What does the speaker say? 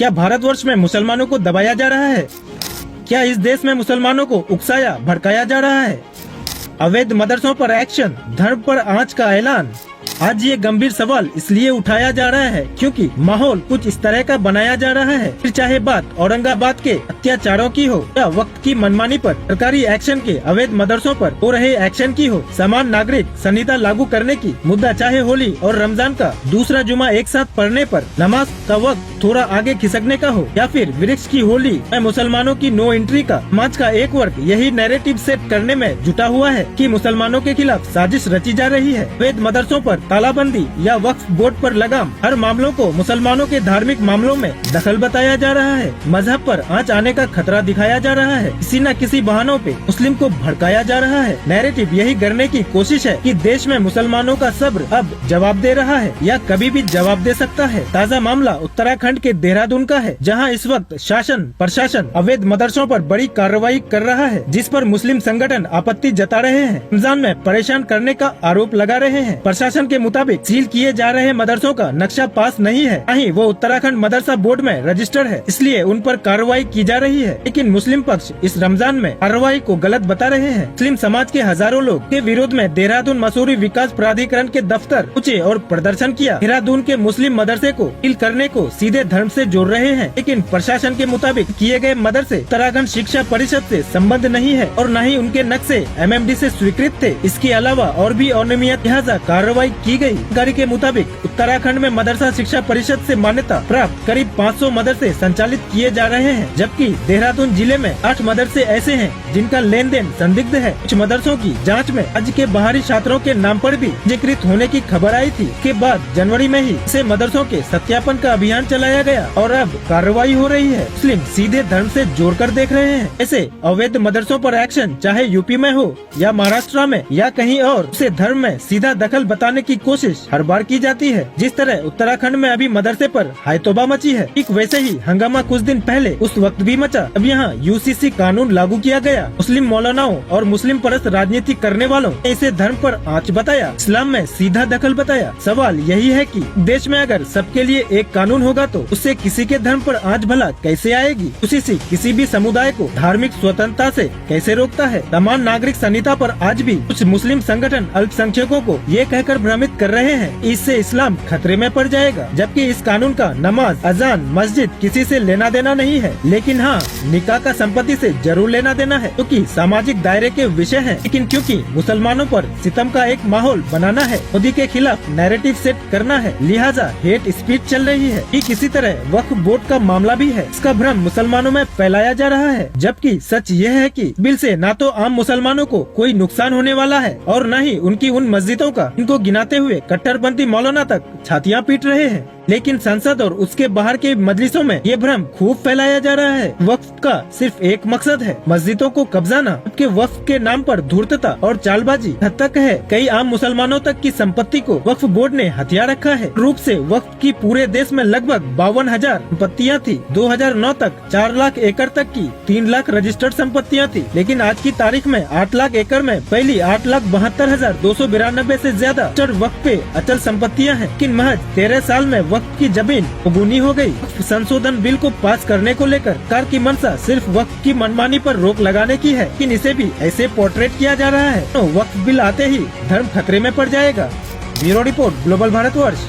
क्या भारतवर्ष में मुसलमानों को दबाया जा रहा है? क्या इस देश में मुसलमानों को उकसाया भड़काया जा रहा है? अवैध मदरसों पर एक्शन, धर्म पर आंच का ऐलान। आज ये गंभीर सवाल इसलिए उठाया जा रहा है क्योंकि माहौल कुछ इस तरह का बनाया जा रहा है। फिर चाहे बात औरंगाबाद के अत्याचारों की हो या वक्त की मनमानी पर सरकारी एक्शन के अवैध मदरसों पर हो रहे एक्शन की हो, समान नागरिक संहिता लागू करने की मुद्दा चाहे होली और रमजान का दूसरा जुमा एक साथ पढ़ने पर नमाज का वक्त थोड़ा आगे खिसकने का हो, या फिर वृक्ष की होली में मुसलमानों की नो एंट्री का समाज का एक वर्ग यही नैरेटिव सेट करने में जुटा हुआ है कि मुसलमानों के खिलाफ साजिश रची जा रही है। अवैध मदरसों पर तालाबंदी या वक्फ बोर्ड पर लगाम, हर मामलों को मुसलमानों के धार्मिक मामलों में दखल बताया जा रहा है। मजहब पर आंच आने का खतरा दिखाया जा रहा है। किसी न किसी बहानों पे मुस्लिम को भड़काया जा रहा है। नैरेटिव यही करने की कोशिश है कि देश में मुसलमानों का सब्र अब जवाब दे रहा है या कभी भी जवाब दे सकता है। ताज़ा मामला उत्तराखंड के देहरादून का है, जहां इस वक्त शासन प्रशासन अवैध मदरसों पर बड़ी कार्रवाई कर रहा है, जिस पर मुस्लिम संगठन आपत्ति जता रहे हैं। रमजान में परेशान करने का आरोप लगा रहे हैं। प्रशासन के मुताबिक सील किए जा रहे मदरसों का नक्शा पास नहीं है, नहीं वो उत्तराखंड मदरसा बोर्ड में रजिस्टर्ड है, इसलिए उन पर कार्रवाई की जा रही है। लेकिन मुस्लिम पक्ष इस रमजान में कार्रवाई को गलत बता रहे हैं। मुस्लिम समाज के हजारों लोग के विरोध में देहरादून मसूरी विकास प्राधिकरण के दफ्तर पहुंचे और प्रदर्शन किया। देहरादून के मुस्लिम मदरसे को सील करने को सीधे धर्म से जोड़ रहे हैं, लेकिन प्रशासन के मुताबिक किए गए मदरसे उत्तराखंड शिक्षा परिषद से संबंध नहीं है और न ही उनके नक्शे MMD से स्वीकृत थे। इसके अलावा और भी अनियमित लिहाजा कार्रवाई की गई। जानकारी के मुताबिक उत्तराखंड में मदरसा शिक्षा परिषद से मान्यता प्राप्त करीब 500 मदरसे संचालित किए जा रहे हैं, जबकि देहरादून जिले में 8 मदरसे ऐसे हैं जिनका लेन देन संदिग्ध है। कुछ मदरसों की जांच में राज्य के बाहरी छात्रों के नाम पर भी पंजीकृत होने की खबर आई थी। इसके बाद जनवरी में ही ऐसे मदरसों के सत्यापन का अभियान चलाया गया और अब कार्रवाई हो रही है। मुस्लिम सीधे धर्म से जोड़कर देख रहे हैं। ऐसे अवैध मदरसों पर एक्शन चाहे यूपी में हो या महाराष्ट्र में या कहीं और, उसे धर्म में सीधा दखल बताने की कोशिश हर बार की जाती है। जिस तरह उत्तराखंड में अभी मदरसे पर हायतोबा मची है, ठीक वैसे ही हंगामा कुछ दिन पहले उस वक्त भी मचा। अब यहाँ UCC कानून लागू किया गया। मुस्लिम मौलानाओं और मुस्लिम परस्त राजनीति करने वालों ने इसे धर्म पर आंच बताया, इस्लाम में सीधा दखल बताया। सवाल यही है कि देश में अगर सबके लिए एक कानून होगा तो उससे किसी के धर्म पर आंच भला कैसे आएगी? UCC किसी भी समुदाय को धार्मिक स्वतंत्रता से कैसे रोकता है? समान नागरिक संहिता पर आज भी कुछ मुस्लिम संगठन अल्पसंख्यकों को ये कहकर भ्रमित कर रहे हैं इससे इस्लाम खतरे में पड़ जाएगा, जबकि इस कानून का नमाज, अजान, मस्जिद किसी से लेना देना नहीं है। लेकिन हाँ, निकाह का संपत्ति से जरूर लेना देना है क्योंकि सामाजिक दायरे के विषय है। लेकिन क्योंकि मुसलमानों पर सितम का एक माहौल बनाना है, मोदी के खिलाफ नैरेटिव सेट करना है, लिहाजा हेट स्पीच चल रही है। ठीक इसी तरह वक्फ बोर्ड का मामला भी है। इसका भ्रम मुसलमानों में फैलाया जा रहा है, जबकि सच ये है कि बिल से न तो आम मुसलमानों को कोई नुकसान होने वाला है और न ही उनकी उन मस्जिदों का, इनको गिनाते हुए कट्टरपंथी मौलाना तक छातियां पीट रहे हैं। लेकिन संसद और उसके बाहर के मजलिसों में ये भ्रम खूब फैलाया जा रहा है। वक्फ का सिर्फ एक मकसद है, मस्जिदों को कब्जाना, जबकि वक्फ के नाम पर धूर्तता और चालबाजी हद तक है। कई आम मुसलमानों तक की संपत्ति को वक्फ बोर्ड ने हथिया रखा है। रूप से वक्फ की पूरे देश में लगभग 52,000 संपत्तियाँ थी। 2009 तक 4 लाख एकड़ तक की 3 लाख रजिस्टर्ड संपत्तियाँ थी, लेकिन आज की तारीख में 8 लाख एकड़ में पहली 8,72,292 से ज्यादा वक्फ पे अचल संपत्तियाँ हैं। लेकिन महज 13 साल में वक्फ की जमीन गुनी हो गई। वक्फ संशोधन बिल को पास करने को लेकर सरकार की मंशा सिर्फ वक्फ की मनमानी पर रोक लगाने की है, लेकिन इसे भी ऐसे पोर्ट्रेट किया जा रहा है तो वक्फ बिल आते ही धर्म खतरे में पड़ जाएगा। Bureau report, global Bharatvarsh.